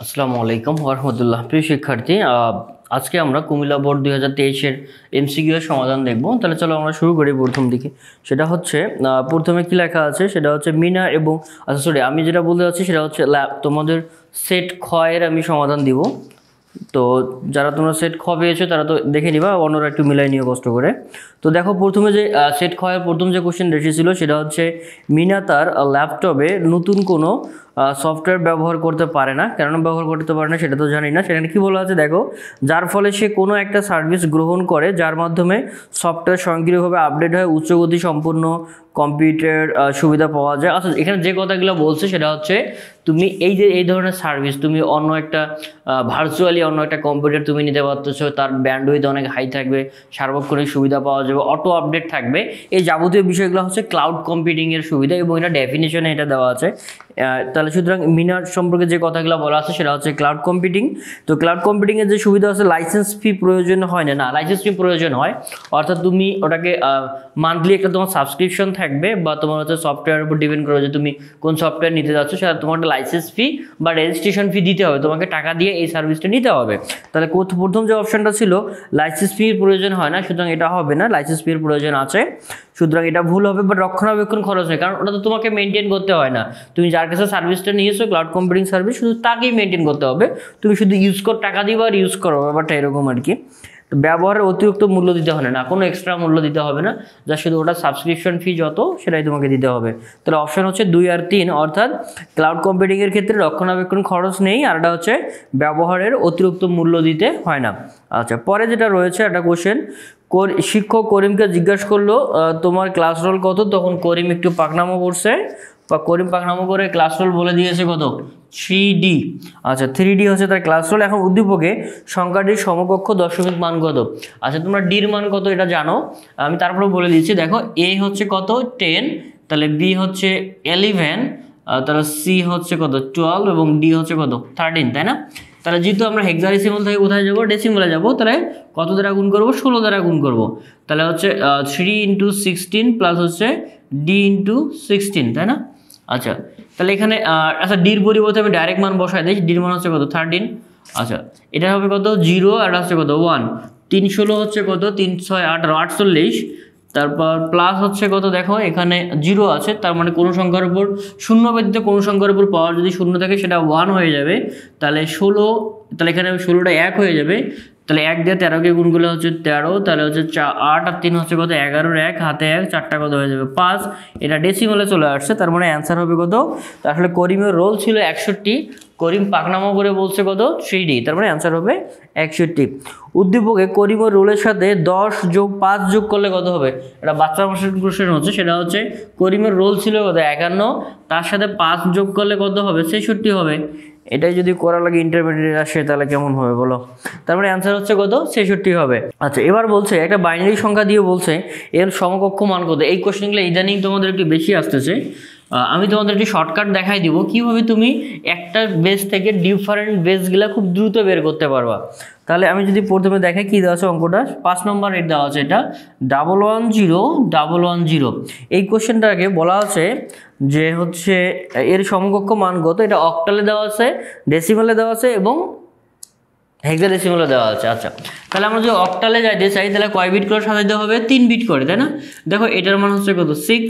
আসসালামু আলাইকুম ওয়া রাহমাতুল্লাহ। প্রিয় শিক্ষার্থী, আজকে আমরা কুমিল্লা বোর্ড 2023 এর এমসিকিউ এর সমাধান দেখব। তাহলে চলো আমরা শুরু করি প্রথম দিকে। সেটা হচ্ছে প্রথমে কি লেখা আছে সেটা হচ্ছে মিনা এবং সরি আমি যেটা বলতে চাচ্ছি সেটা হচ্ছে তোমাদের সেট খ এর আমি সমাধান দিব। তো যারা তোমরা সেট খ পেয়েছো তারা তো দেখে নিবা, অন্যরা একটু মিলাই নিও কষ্ট করে। তো দেখো প্রথমে যে সেট খ এর প্রথম যে কোশ্চেন এসেছিল সেটা হচ্ছে মিনা তার ল্যাপটপে নতুন কোনো সফটওয়্যার ব্যবহার করতে পারে না। কেন ব্যবহার করতে পারে না সেটা তো জানি না। সেখানে কী বলা আছে দেখো, যার ফলে সে কোনো একটা সার্ভিস গ্রহণ করে যার মাধ্যমে সফটওয়্যার স্বয়ংক্রিয়ভাবে আপডেট হয়, উচ্চগতি সম্পূর্ণ কম্পিউটার সুবিধা পাওয়া যায়। আচ্ছা, এখানে যে কথাগুলো বলছে সেটা হচ্ছে তুমি এই যে এই ধরনের সার্ভিস তুমি অন্য একটা ভার্চুয়ালি অন্য একটা কম্পিউটার তুমি নিতে পারতেছো, তার ব্যান্ডউইথ অনেক হাই থাকবে, সার্বক্ষণিক সুবিধা পাওয়া যাবে, অটো আপডেট থাকবে। এই যাবতীয় বিষয়গুলো হচ্ছে ক্লাউড কম্পিউটিংয়ের সুবিধা এবং এটা ডেফিনেশনে এটা দেওয়া আছে। তাহলে সুতরাং মিনার সম্পর্কে যে কথাগুলো বলা আছে সেটা হচ্ছে ক্লাউড কম্পিউটিং। তো ক্লাউড কম্পিউটিংয়ের যে সুবিধা আছে লাইসেন্স ফি প্রয়োজন হয় না, লাইসেন্স ফি প্রয়োজন হয়। অর্থাৎ তুমি ওটাকে মান্থলি একটা তোমার সাবস্ক্রিপশন থাকবে বা তোমার হচ্ছে সফটওয়্যারের উপর ডিপেন্ড করে যে তুমি কোন সফটওয়্যার নিতে যাচ্ছ, সেটা তোমার একটা লাইসেন্স ফি বা রেজিস্ট্রেশন ফি দিতে হবে, তোমাকে টাকা দিয়ে এই সার্ভিসটা নিতে হবে। তাহলে প্রথম যে অপশনটা ছিল লাইসেন্স ফির প্রয়োজন হয় না, সুতরাং এটা হবে না, লাইসেন্স ফির প্রয়োজন আছে, সুতরাং এটা ভুল হবে। বাট রক্ষণাবেক্ষণ খরচ নেই, কারণ ওটা তো তোমাকে মেনটেন করতে হয় না। তুমি যার কাছে সার্ভিসটা নিয়েছো ক্লাউড কম্পিউটিং সার্ভিস, শুধু তাকেই মেনটেন করতে হবে, তুমি শুধু ইউজ কর, টাকা দিবা আর ইউজ করো, ব্যাপারটা এরকম আর কি। তো ব্যবহারের অতিরিক্ত মূল্য দিতে হবে না, কোনো এক্সট্রা মূল্য দিতে হবে না, যা শুধু ওটা সাবস্ক্রিপশন ফি যত সেটাই তোমাকে দিতে হবে। তাহলে অপশন হচ্ছে 2 আর 3, অর্থাৎ ক্লাউড কম্পিউটিংয়ের ক্ষেত্রে রক্ষণাবেক্ষণ খরচ নেই, আর এটা হচ্ছে ব্যবহারের অতিরিক্ত মূল্য দিতে হয় না। আচ্ছা, পরে যেটা রয়েছে একটা কোশ্চেন, শিক্ষক করিমকে জিজ্ঞাসা করলো তোমার ক্লাস রোল কত, তখন করিম একটু পাকনামো করছে বা করিম পাকনামো করে ক্লাস রোল বলে দিয়েছে কত, 3D। আচ্ছা, 3D হচ্ছে তার ক্লাস রোল। এখন উদ্দীপকে সংখ্যাটির সমকক্ষ দশমিক মান কত। আচ্ছা, তোমরা ডির মান কত এটা জানো, আমি তারপরে বলে দিচ্ছি। দেখো এ হচ্ছে কত 10, তাহলে বি হচ্ছে 11, তাহলে সি হচ্ছে কত 12 এবং ডি হচ্ছে কত 13, তাই না? তাহলে যেহেতু আমরা হেক্সাডেসিমাল থেকে কোথায় যাবো, ডেসিমালে যাবো, তাহলে কত দ্বারা গুণ করবো, 16 দ্বারা গুণ করবো। তাহলে হচ্ছে 3 × 16 প্লাস হচ্ছে ডি × 16, তাই না? আচ্ছা, তাহলে এখানে আচ্ছা ডির পরিবর্তে আমি ডাইরেক্ট মান বসাই দিই। ডির মান হচ্ছে কত 13। আচ্ছা, এটা হবে কত 0 আর হচ্ছে কত 1। 3 16 হচ্ছে কত 3 6 18 48, তারপর প্লাস হচ্ছে কত, দেখো এখানে 0 আছে, তার মানে কোনো সংখ্যার উপর শূন্য ব্যতীত কোনো সংখ্যার উপর পাওয়ার যদি শূন্য থাকে সেটা 1 হয়ে যাবে। তাহলে 16, তাহলে এখানে 16টা 1 হয়ে যাবে। তাহলে 1 দিয়ে 13কে গুণ করলে হচ্ছে 13, তাহলে হচ্ছে 8 আর 3 হচ্ছে কত 11, 1 হাতে 1, 4টা কত হয়ে যাবে 5। এটা ডেসিমালে চলে আসছে, তার মানে অ্যান্সার হবে কত, আসলে করিমের রোল ছিল 61, করিম পাকনামো করে বলছে কত 3D, তার মানে অ্যান্সার হবে 61। উদ্দীপকে করিমের রোলের সাথে 10 + 5 যোগ করলে কত হবে, এটা বাচ্চা ভাষার কোশ্চেন হচ্ছে। সেটা হচ্ছে করিমের রোল ছিল কত 51, তার সাথে 5 যোগ করলে কত হবে 66 হবে। এটাই যদি করা লাগে ইন্টারমিডিয়েট আসে তাহলে কেমন হবে বলো, তার মানে অ্যান্সার হচ্ছে কত 66 হবে। আচ্ছা, এবার বলছে একটা বাইনারি সংখ্যা দিয়ে বলছে এর সমকক্ষ মান কত। এই কোশ্চেনগুলো ইদানিং তোমাদের একটু বেশি আসতেছে। আমি তোমাদের একটি শর্টকাট দেখাই দিব কিভাবে তুমি একটা বেস থেকে ডিফারেন্ট বেসগুলো খুব দ্রুত বের করতে পারবা। তাহলে আমি যদি প্রথমে দেখাই কি দেওয়া আছে অঙ্কটা, 5 নম্বর রেট দেওয়া আছে, এটা 110 এই কোশ্চেনটাকে বলা আছে যে হচ্ছে এর সমকক্ষ মান কত। এটা অক্টালে দেওয়া আছে, ডেসিমালে দেওয়া আছে এবং হেক্সাডেসিমালে দেওয়া আছে। আচ্ছা, তাহলে আমরা যদি অক্টালে যাইতে চাই তাহলে কয় বিট করে সাজাইতে হবে, 3 বিট করে, তাই না? দেখো এটার মান হচ্ছে কত 6,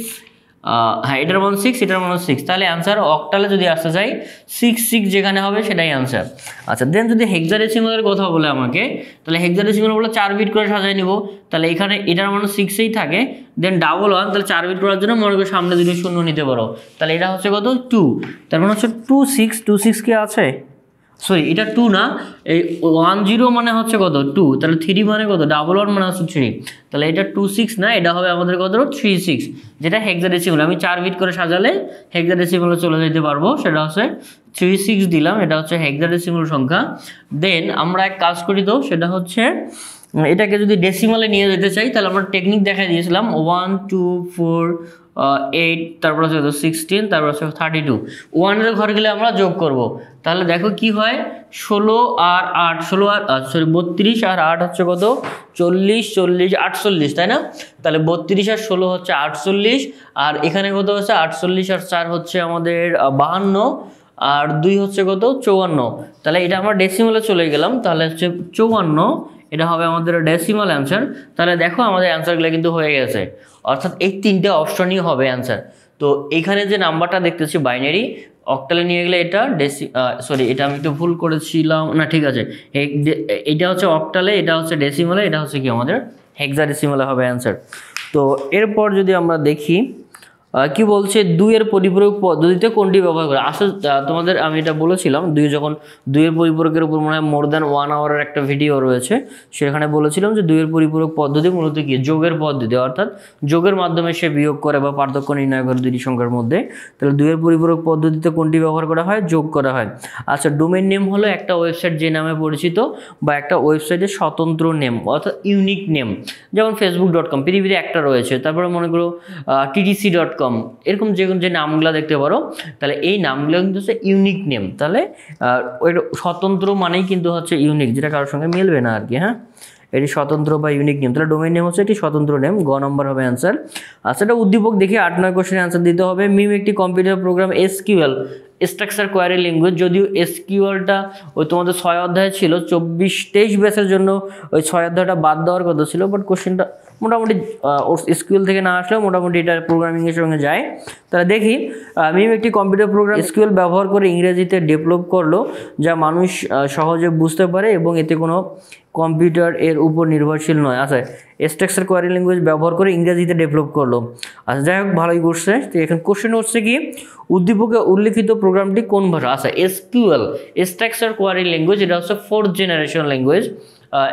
হ্যাঁ এটার মান 6, এটার মান 6, তাহলে অ্যান্সার অক্টালে যদি আসতে চাই 6 যেখানে হবে সেটাই অ্যান্সার। আচ্ছা, দেন যদি হেক্সাডেসিমালের কথা বলে আমাকে, তাহলে হেক্সাডেসিমাল বলে 4 বিট করে সাজাই নিব। তাহলে এখানে এটার মান 6ই থাকে, দেন 111, তাহলে 4 বিট করার জন্য মনে করি সামনে দুটো শূন্য নিতে পারো। তাহলে এটা হচ্ছে কত 2, তার মানে হচ্ছে 26 কি আছে, সরি এটা 2 না, এই 10 মানে হচ্ছে কত 2, তাহলে 3 মানে কত 11 মানে হচ্ছে 3, তাহলে এটা 26 না, এটা হবে আমাদের কত 36, যেটা হেক্সাডেসিমাল। আমি 4 বিট করে সাজালে হেক্সাডেসিমালে চলে যেতে পারবো, সেটা হচ্ছে 36 দিলাম, এটা হচ্ছে হেক্সাডেসিমাল সংখ্যা। দেন আমরা এক কাজ করি, তো সেটা হচ্ছে এটাকে যদি ডেসিমালে নিয়ে যেতে চাই তাহলে আমরা টেকনিক দেখাই দিয়েছিলাম 1 2 4 8, তারপর হচ্ছে 16, তারপর হচ্ছে 32, 1-এর ঘর গেলে আমরা যোগ করব। তাহলে দেখো কি হয়, 16 আর 8, 16 আর সরি 32 আর 8 হচ্ছে কত 40 40 48, তাই না? তাহলে 32 আর 16 হচ্ছে 48, আর এখানে কত হচ্ছে 48 আর 4 হচ্ছে আমাদের 52, আর 2 হচ্ছে কত 54, তাহলে এটা আমরা ডেসিমালে চলে গেলাম, তাহলে হচ্ছে 54, এটা হবে আমাদের ডেসিমাল অ্যান্সার। তাহলে দেখো আমাদের অ্যান্সারগুলো কিন্তু হয়ে গেছে, অর্থাৎ এই 3টে অপশনই হবে অ্যান্সার। তো এইখানে যে নাম্বারটা দেখতেছি বাইনারি, অক্টালে নিয়ে গেলে এটা সরি এটা আমি একটু ভুল করেছিলাম, না ঠিক আছে, এটা হচ্ছে অক্টালে, এটা হচ্ছে ডেসিমালে, এটা হচ্ছে কি আমাদের হেক্সাডেসিমালে হবে অ্যান্সার। তো এরপর যদি আমরা দেখি কি বলছে, 2 এর পরিপূরক পদ্ধতিতে কোনটি ব্যবহার করে। আসলে তোমাদের আমি এটা বলেছিলাম, 2 এর পরিপূরকের উপর মনে হয় মোর দ্যান 1 আওয়ারের একটা ভিডিও রয়েছে, সেখানে বলেছিলাম যে 2 এর পরিপূরক পদ্ধতি মূলত কি যোগের পদ্ধতি, অর্থাৎ যোগের মাধ্যমে সে বিয়োগ করে বা পার্থক্য নির্ণয় করে দুটি সংখ্যার মধ্যে। তাহলে 2 এর পরিপূরক পদ্ধতিতে কোনটি ব্যবহার করা হয়, যোগ করা হয়। আচ্ছা, ডোমেইন নেম হলো একটা ওয়েবসাইট যে নামে পরিচিত বা একটা ওয়েবসাইটের স্বতন্ত্র নেম অর্থাৎ ইউনিক নেম, যেমন facebook.com পৃথিবীতে একটা রয়েছে, তারপরে মনে করো ttc.com, এরকম যে নামগুলো দেখতে পারো, তাহলে এই নামগুলো কিন্তু হচ্ছে ইউনিক নেম। তাহলে ওই স্বতন্ত্র মানেই কিন্তু হচ্ছে ইউনিক, যেটা কারোর সঙ্গে মিলবে না আর কি। হ্যাঁ, এটি স্বতন্ত্র বা ইউনিক নেম, তাহলে ডোমেইন নেম হচ্ছে একটি স্বতন্ত্র নেম, গ নম্বর হবে অ্যান্সার। আচ্ছা, এটা উদ্দীপক দেখে 8-9 কোশ্চেনের অ্যান্সার দিতে হবে। মিম একটি computer program, SQL structure query language, যদিও এসকিউএলটা ওই তোমাদের 6 অধ্যায় ছিল, 24-23 ব্যাচের জন্য ওই 6 অধ্যায়টা বাদ দেওয়ার কথা ছিল, বাট কোশ্চেনটা মোটামুটি এসকিউএল থেকে না আসলেও মোটামুটি এটা প্রোগ্রামিংয়ের সঙ্গে যায়। তাহলে দেখি, মিম একটি কম্পিউটার প্রোগ্রাম এসকিউএল ব্যবহার করে ইংরেজিতে ডেভেলপ করলো, যা মানুষ সহজে বুঝতে পারে এবং এতে কোনো কম্পিউটার এর উপর নির্ভরশীল নয়। আচ্ছা, স্ট্রাকচার কোয়ারি ল্যাঙ্গুয়েজ ব্যবহার করে ইংরেজিতে ডেভেলপ করলো। আচ্ছা, যাই হোক, ভালোই করছে। তো এখানে কোশ্চেন হচ্ছে কি, উদ্দীপকে উল্লিখিত প্রোগ্রামটি কোন ভাষা। আচ্ছা, এসকিউএল স্ট্রাকচার কোয়ারি ল্যাঙ্গুয়েজ, এটা হচ্ছে 4th জেনারেশন ল্যাঙ্গুয়েজ।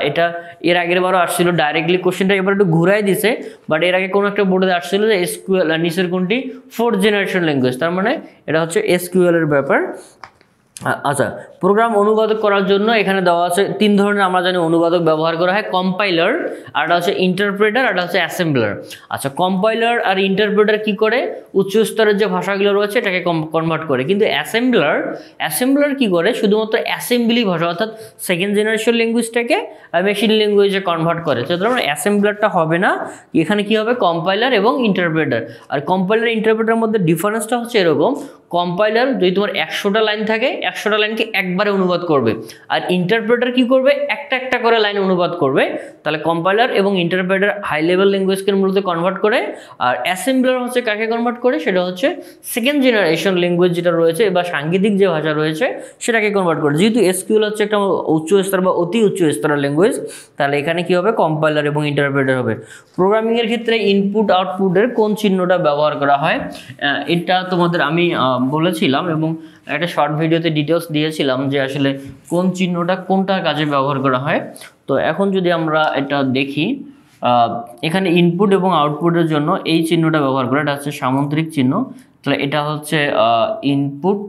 এটা এর আগের বারও আসছিল, ডাইরেক্টলি কোশ্চেনটা এবার একটু ঘুরাই দিছে, বাট এর আগে কোনো একটা বোর্ডে আসছিল যে এসকিউএল নিচের কোনটি 4th জেনারেশন ল্যাঙ্গুয়েজ, তার মানে এটা হচ্ছে এসকিউএল এর ব্যাপার। আচ্ছা, প্রোগ্রাম অনুবাদক করার জন্য এখানে দেওয়া আছে 3 ধরনের আমরা জানি অনুবাদক ব্যবহার করা হয়, কম্পাইলার, আর এটা হচ্ছে ইন্টারপ্রেটার, আর এটা হচ্ছে অ্যাসেম্বলার। আচ্ছা, কম্পাইলার আর ইন্টারপ্রেটার কি করে, উচ্চ স্তরের যে ভাষাগুলো রয়েছে এটাকে কনভার্ট করে, কিন্তু অ্যাসেম্বলার কি করে, শুধুমাত্র অ্যাসেম্বলি ভাষা অর্থাৎ 2nd জেনারেশন ল্যাঙ্গুয়েজটাকে মেশিন ল্যাঙ্গুয়েজে কনভার্ট করে। সুতরাং অ্যাসেম্বলারটা হবে না, এখানে কি হবে কম্পাইলার এবং ইন্টারপ্রেটার। আর কম্পাইলার ইন্টারপ্রেটারের মধ্যে ডিফারেন্সটা হচ্ছে এরকম, কম্পাইলার যদি তোমার 100টা লাইন থাকে 100টা লাইনকে একবারে অনুবাদ করবে, আর ইন্টারপ্রেটার কি করবে, একটা একটা করে লাইন অনুবাদ করবে। তাহলে কম্পাইলার এবং ইন্টারপ্রেটার হাই লেভেল ল্যাঙ্গুয়েজকে মূলত কনভার্ট করে, আর অ্যাসেম্বলার হচ্ছে কাকে কনভার্ট করে, সেটা হচ্ছে 2nd জেনারেশন ল্যাঙ্গুয়েজ যেটা রয়েছে বা সাংকেতিক যে ভাষা রয়েছে সেটাকে কনভার্ট করে। যেহেতু এসকিউএল হচ্ছে একটা উচ্চ স্তর বা অতি উচ্চ স্তরের ল্যাঙ্গুয়েজ, তাহলে এখানে কি হবে কম্পাইলার এবং ইন্টারপ্রেটার হবে। প্রোগ্রামিংয়ের ক্ষেত্রে ইনপুট আউটপুটের কোন চিহ্নটা ব্যবহার করা হয়, এটা তোমাদের আমি বলেছিলাম এবং একটা শর্ট ভিডিওতে ডিটেলস দিয়েছিলাম যে আসলে কোন চিহ্নটা কোনটার কাজে ব্যবহার করা হয়। তো এখন যদি আমরা এটা দেখি, এখানে ইনপুট এবং আউটপুটের জন্য এই চিহ্নটা ব্যবহার করে, এটা হচ্ছে সামুদ্রিক চিহ্ন। তাহলে এটা হচ্ছে ইনপুট,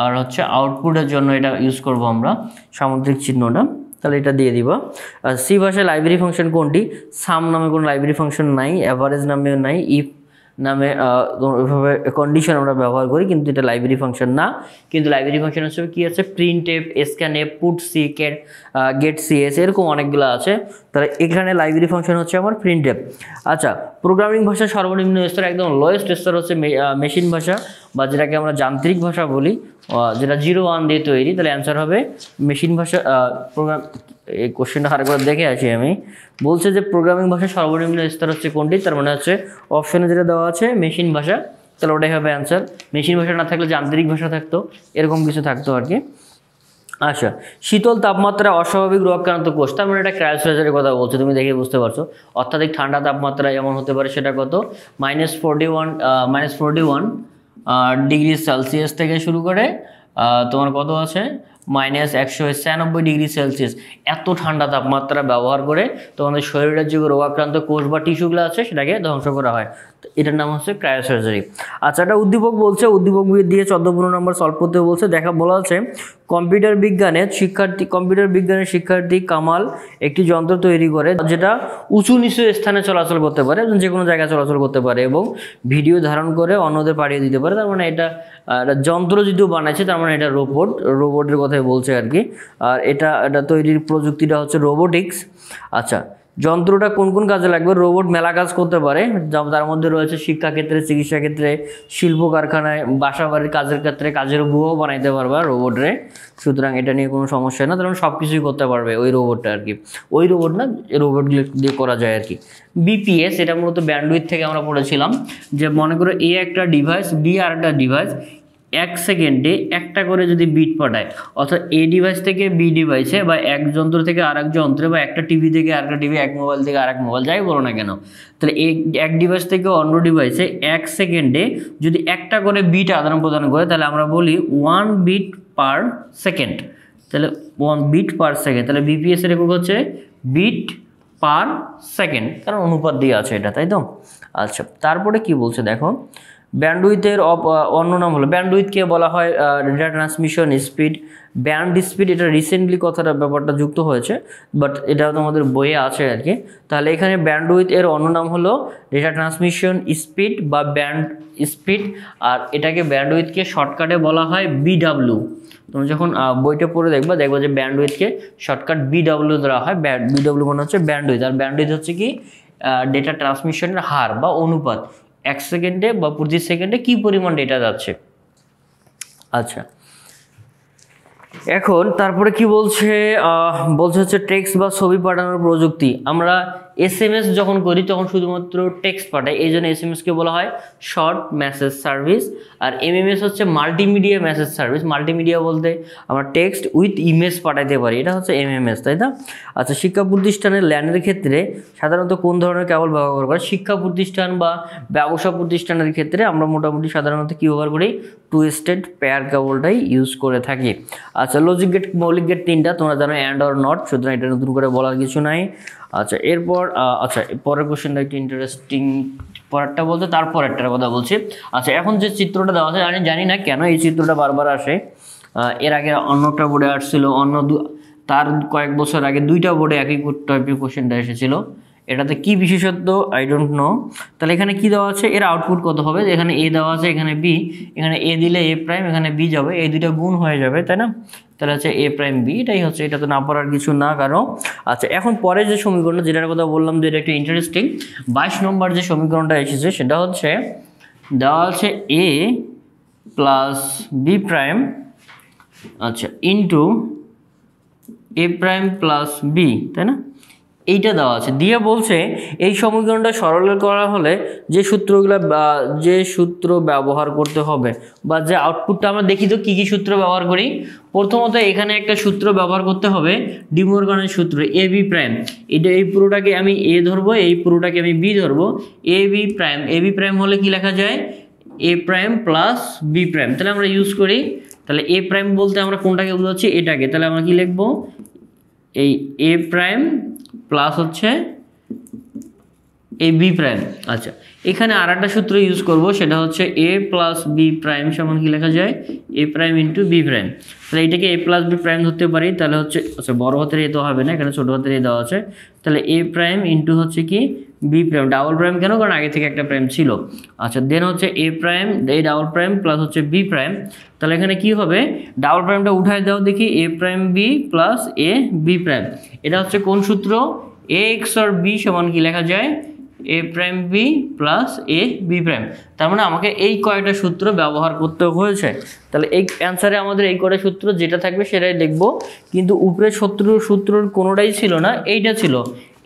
আর হচ্ছে আউটপুটের জন্য এটা ইউজ করব আমরা সামুদ্রিক চিহ্নটা, তাহলে এটা দিয়ে দিবা। সি ভাষায় লাইব্রেরি ফাংশন কোনটি, সাম নামে কোনো লাইব্রেরি ফাংশন নাই, অ্যাভারেজ নামেও নাই, ইফ নামে ওইভাবে কন্ডিশন আমরা ব্যবহার করি, কিন্তু এটা লাইব্রেরি ফাংশন না। কিন্তু লাইব্রেরি ফাংশন হিসেবে কী আছে, printf, scanf, putc, gets, এরকম অনেকগুলো আছে। তাহলে এখানে লাইব্রেরি ফাংশন হচ্ছে আমার প্রিন্ট এফ। আচ্ছা, প্রোগ্রামিং ভাষার সর্বনিম্ন স্তর, একদম লোয়েস্ট স্তর হচ্ছে মেশিন ভাষা বা যেটাকে আমরা যান্ত্রিক ভাষা বলি, যেটা 0-1 দিয়ে তৈরি। তাহলে অ্যান্সার হবে মেশিন ভাষা। প্রোগ্রাম এই কোশ্চেনটা আরেকবার দেখে আসি আমি, বলছে যে প্রোগ্রামিং ভাষার সর্বনিম্ন স্তর হচ্ছে কোনটি, তার মানে হচ্ছে অপশনে যেটা দেওয়া আছে মেশিন ভাষা, তাহলে ওটাই হবে অ্যান্সার। মেশিন ভাষা না থাকলে যান্ত্রিক ভাষা থাকতো, এরকম কিছু থাকতো আর কি। আচ্ছা, শীতল তাপমাত্রায় অস্বাভাবিক রোগাক্রান্ত কোষ, তার মানে এটা ক্রায়োসেরাইজারের কথা বলছে, তুমি দেখে বুঝতে পারছো। অত্যাধিক ঠান্ডা তাপমাত্রায় যেমন হতে পারে, সেটা কত -41 ডিগ্রি সেলসিয়াস থেকে শুরু করে তোমার কত আছে -196 ডিগ্রি সেলসিয়াস। এত ঠান্ডা তাপমাত্রা ব্যবহার করে তোমাদের শরীরের যে রোগাক্রান্ত কোষ বা টিস্যুগুলো আছে সেটাকে ধ্বংস করা হয়, এটার নাম হচ্ছে ক্রায়োসার্জারি। আচ্ছা, এটা উদ্দীপক বলছে, উদ্দীপক দিয়ে 14-15 নম্বর সলভ করতে বলছে। বলা আছে কম্পিউটার বিজ্ঞানের শিক্ষার্থী কামাল একটি যন্ত্র তৈরি করে যেটা উঁচু নিচু স্থানে চলাচল করতে পারে, যে কোনো জায়গায় চলাচল করতে পারে এবং ভিডিও ধারণ করে অন্যদের পাঠিয়ে দিতে পারে। তার মানে এটা যন্ত্র যদিও বানাইছে, তার মানে এটা রোবটের কথাই বলছে আর কি। আর এটা তৈরির প্রযুক্তিটা হচ্ছে রোবোটিক্স। আচ্ছা, যন্ত্রটা কোন কোন কাজে লাগবে? রোবট মেলা কাজ করতে পারে, তার মধ্যে রয়েছে শিক্ষাক্ষেত্রে, চিকিৎসা ক্ষেত্রে, শিল্প কারখানায়, বাসা বাড়ির কাজের ক্ষেত্রে, কাজের বুয়াও বানাইতে পারবা রোবটরে। সুতরাং এটা নিয়ে কোনো সমস্যা না, কারণ সব কিছুই করতে পারবে ওই রোবটটা আর কি। ওই রোবট না, রোবটগুলো দিয়ে করা যায় আর কি। বিপিএস, এটা মূলত ব্যান্ডউইথ থেকে আমরা পড়েছিলাম, যে মনে করো এ একটা ডিভাইস, বি আর একটা ডিভাইস, 1 সেকেন্ডে একটা করে যদি বিট পাঠায়, অর্থাৎ এ ডিভাইস থেকে বি ডিভাইসে, বা এক যন্ত্র থেকে আরেক যন্ত্রে, বা একটা টিভি থেকে আরেকটা টিভি, এক মোবাইল থেকে আরেক মোবাইল, যাই বলো না কেন, তাহলে এক ডিভাইস থেকে অন্য ডিভাইসে 1 সেকেন্ডে যদি একটা করে বিট আদান প্রদান করে, তাহলে আমরা বলি 1 বিট পার সেকেন্ড। তাহলে 1 বিট পার সেকেন্ড, তাহলে বিপিএস এর একক হচ্ছে বিট পার সেকেন্ড, কারণ অনুপাত দিয়ে আছে এটা, তাই তো? আচ্ছা, তারপরে কি বলছে দেখো, ব্যান্ডউইথের অন্য নাম হলো, ব্যান্ডউইথকে বলা হয় data transmission speed, band speed, এটা রিসেন্টলি কথাটা ব্যাপারটা যুক্ত হয়েছে, বাট এটা তোমাদের বইয়ে আছে আর কি। তাহলে এখানে ব্যান্ডউইথ এর অন্য নাম হলো ডেটা ট্রান্সমিশন স্পিড বা ব্যান্ড স্পিড, আর এটাকে ব্যান্ডউইথকে শর্টকাটে বলা হয় বিডাব্লিউ। তোমরা যখন বইটা পড়ে দেখবা যে ব্যান্ডউইথকে শর্টকাট বিডাব্লিউ দেওয়া হয়। বিডাব্লিউ মানে হচ্ছে ব্যান্ডউইথ, আর ব্যান্ডউইথ হচ্ছে কি ডেটা ট্রান্সমিশনের হার বা অনুপাত, 1 সেকেন্ডে বা প্রতি সেকেন্ডে কি পরিমাণ ডেটা যাচ্ছে। আচ্ছা, এখন তারপরে কি বলছে, বলছে হচ্ছে টেক্সট বা ছবি পাঠানোর প্রযুক্তি। আমরা SMS যখন করি তখন শুধুমাত্র টেক্সট পাঠাই, এই জন্য SMSকে বলা হয় শর্ট মেসেজ সার্ভিস। আর MMS হচ্ছে মাল্টিমিডিয়া মেসেজ সার্ভিস। মাল্টিমিডিয়া বলতে আমরা টেক্সট উইথ ইমেজ পাঠাইতে পারি, এটা হচ্ছে MMS, তাই না? আচ্ছা, শিক্ষা প্রতিষ্ঠানের ল্যানের ক্ষেত্রে সাধারণত কোন ধরনের কেবল ব্যবহার করে? শিক্ষা প্রতিষ্ঠান বা ব্যবসা প্রতিষ্ঠানের ক্ষেত্রে আমরা মোটামুটি সাধারণত কী ব্যবহার করি? 2 স্টেট পেয়ার কেবলটাই ইউজ করে থাকি। আচ্ছা, লজিক গেট, মৌলিক গেট 3টা, তোমরা জানো অ্যান্ড অর নট, সুতরাং এটা নতুন করে বলার কিছু নাই। আচ্ছা, এরপর পরের কোশ্চেনটা একটু ইন্টারেস্টিং, পরেরটা বলতে তারপরেরটার কথা বলছি। আচ্ছা, এখন যে চিত্রটা দেওয়া আছে, আমি জানি না কেন এই চিত্রটা বারবার আসে, এর আগে অন্যটা বোর্ডে আসছিল, তার কয়েক বছর আগে 2টা বোর্ডে একই টাইপের কোশ্চেনটা এসেছিল। এটাতে কি বিশেষত্ব আই ডোন্ট নো। তাহলে এখানে কি দেওয়া আছে, এর আউটপুট কত হবে? এখানে এ দেওয়া আছে, এখানে বি, এখানে এ দিলে এ প্রাইম, এখানে বি যাবে, এই দুইটা গুণ হয়ে যাবে, তাই না? তাহলে হচ্ছে এ প্রাইম বি, এটাই হচ্ছে, এটা তো না পড়ার কিছু না কারো। আচ্ছা, এখন পরে যে সমীকরণটা, যেটার কথা বললাম যে এটা একটু ইন্টারেস্টিং, 22 নম্বর যে সমীকরণটা এসেছে সেটা হচ্ছে দেওয়া আছে এ প্লাস বি প্রাইম, আচ্ছা, ইন্টু এ প্রাইম প্লাস বি, তাই না? এইটা দেওয়া আছে, দিয়ে বলছে এই সমীকরণটা সরল করা হলে যে সূত্র ব্যবহার করতে হবে, বা যে আউটপুটটা আমরা দেখি তো কী সূত্র ব্যবহার করি। প্রথমত এখানে একটা সূত্র ব্যবহার করতে হবে, ডি মর্গানের সূত্র, এ বি প্রাইম। এই পুরোটাকে আমি এ ধরবো, এই পুরোটাকে আমি বি ধরবো। এ বি প্রাইম হলে কি লেখা যায়? এ প্রাইম প্লাস বি প্রাইম। তাহলে আমরা ইউজ করি, তাহলে এ প্রাইম বলতে আমরা কোনটাকে বোঝাচ্ছি? এটাকে। তাহলে আমরা কি লিখবো? এই এ প্রাইম প্লাস হচ্ছে এ বি প্রাইম। আচ্ছা, এখানে আর একটা সূত্র ইউজ করব, সেটা হচ্ছে এ প্লাস বি প্রাইম সমান কি লেখা যায়? এ প্রাইম ইন্টু বি প্রাইম। তাহলে এটাকে এ প্লাস বি প্রাইম ধরতে পারি, তাহলে হচ্ছে, আচ্ছা, বড় হাতের এ তো হবে না, এখানে ছোটো হাতের এ দেওয়া আছে। তাহলে এ প্রাইম ইন্টু হচ্ছে কি বি প্রাইম, ডাবল প্রাইম কেন? কারণ আগে থেকে একটা প্রাইম ছিল। আচ্ছা, দেন হচ্ছে এ প্রাইম, এই ডাবল প্রাইম প্লাস হচ্ছে বি প্রাইম। তাহলে এখানে কি হবে? ডাবল প্রাইমটা উঠাই দাও দেখি, এ prime B plus A B prime. এটা হচ্ছে কোন সূত্র? এ এক্স আর বি সমান কি লেখা যায়? এ prime B plus A B prime. তার মানে আমাকে এই কয়েকটা সূত্র ব্যবহার করতে হয়েছে। তাহলে এই অ্যান্সারে আমাদের এই কয়টা সূত্র যেটা থাকবে সেটাই লিখবো, কিন্তু উপরে সূত্রর কোনোটাই ছিল না, এইটা ছিল।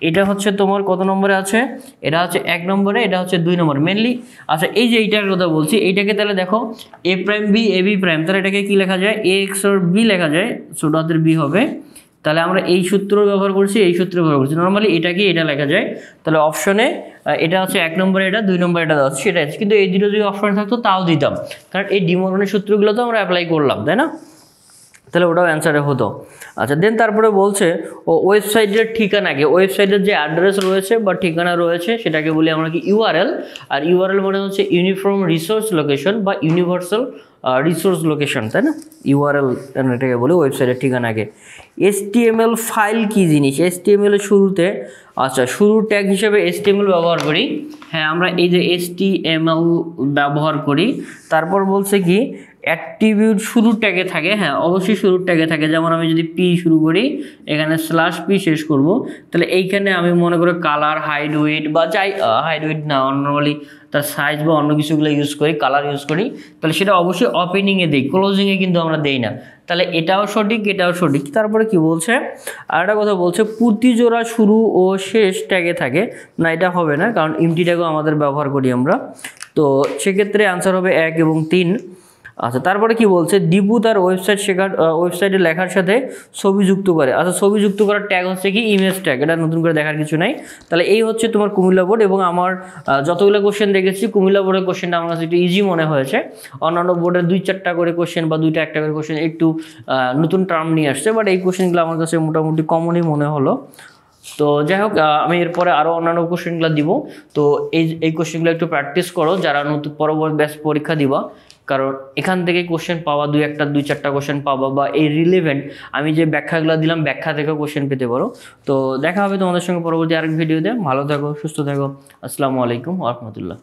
এটা হচ্ছে তোমার কত নম্বরে আছে? এটা হচ্ছে 1 নম্বরে, এটা হচ্ছে 2 নম্বরে মেনলি। আচ্ছা, এই যে এইটার কথা বলছি, এইটাকে তাহলে দেখো এ prime B A B prime, তাহলে এটাকে কি লেখা যায়? এ এক্স আর বি লেখা যায়, ছোট হাতের বি হবে। তাহলে আমরা এই সূত্র ব্যবহার করছি, এই সূত্র ব্যবহার করছি, নর্মালি এটাকে এটা লেখা যায়। তাহলে অপশনে এটা হচ্ছে 1 নম্বরে, এটা 2 নম্বরে এটা দেওয়া হচ্ছে, সেটা আছে। কিন্তু এই দুটো যদি অপশনে থাকতো তাও দিতাম, কারণ এই ডি মর্গানের সূত্রগুলো তো আমরা অ্যাপ্লাই করলাম, তাই না? তাহলে ওটাও অ্যান্সারে হতো। আচ্ছা, দেন তারপরে বলছে ওয়েবসাইটের ঠিকানাকে, ওয়েবসাইটের যে অ্যাড্রেস রয়েছে বা ঠিকানা রয়েছে সেটাকে বলি আমরা কি? ইউআরএল। আর ইউআরএল মানে হচ্ছে ইউনিফর্ম রিসোর্স লোকেশন বা ইউনিভার্সাল রিসোর্স লোকেশন, তাই না? ইউআরএল এটাকে বলি ওয়েবসাইটের ঠিকানাকে। HTML ফাইল কি জিনিস? HTML এর শুরুতে, আচ্ছা, শুরুর ট্যাগ হিসেবে HTML ব্যবহার করি। হ্যাঁ, আমরা এই যে HTML ব্যবহার করি। তারপর বলছে কি অ্যাট্রিবিউট শুরুর ট্যাগে থাকে, হ্যাঁ অবশ্যই শুরুর ট্যাগে থাকে। যেমন আমি যদি পি শুরু করি, এখানে /p শেষ করব, তাহলে এইখানে আমি মনে করি কালার, হাইড, ওয়েট বা যাই, হাইড ওয়েট না, নর্মালি তার সাইজ বা অন্য কিছুগুলো ইউজ করি, কালার ইউজ করি, তাহলে সেটা অবশ্যই ওপেনিংয়ে দিই, ক্লোজিংয়ে কিন্তু আমরা দেই না। তাহলে এটাও সঠিক, এটাও সঠিক। তারপরে কি বলছে, আর একটা কথা বলছে প্রতিজোড়া শুরু ও শেষ ট্যাগে থাকে না, এটা হবে না, কারণ এমটি ট্যাগও আমাদের ব্যবহার করি আমরা। তো সেক্ষেত্রে আনসার হবে 1 এবং 3। আচ্ছা, তারপরে কি বলছে, দীপু তার ওয়েবসাইটে লেখার সাথে ছবি যুক্ত করে। আচ্ছা, ছবি যুক্ত করার ট্যাগ হচ্ছে কি ইমেজ ট্যাগ, এটা নতুন করে দেখার কিছু নাই। তাহলে এই হচ্ছে তোমার কুমিল্লা বোর্ড। এবং আমার যতগুলো কোশ্চেন দেখেছি, কুমিল্লা বোর্ডের কোশ্চেনটা আমার কাছে একটু ইজি মনে হয়েছে। অন্যান্য বোর্ডের 2-4টা করে কোশ্চেন বা 2টা-1টা করে কোশ্চেন একটু নতুন টার্ম নিয়ে আসছে, বাট এই কোশ্চেনগুলো আমার কাছে মোটামুটি কমনই মনে হলো। তো যাই হোক, আমি এরপরে আরও অন্যান্য কোশ্চেনগুলো দিব। তো এই কোশ্চেনগুলো একটু প্র্যাকটিস করো যারা নতুন পরবর্তী ব্যাচ পরীক্ষা দিবা, কারণ এখান থেকে কোশ্চেন পাওয়া 2-4টা কোশ্চেন পাবা, বা এই রিলেভেন্ট আমি যে ব্যাখ্যাগুলো দিলাম, ব্যাখ্যা থেকে কোশ্চেন পেতে পারো। তো দেখা হবে তোমাদের সঙ্গে পরবর্তী আরেক ভিডিওতে। ভালো থাকো, সুস্থ থাকো। আসসালামু আলাইকুম ওয়া রাহমাতুল্লাহ।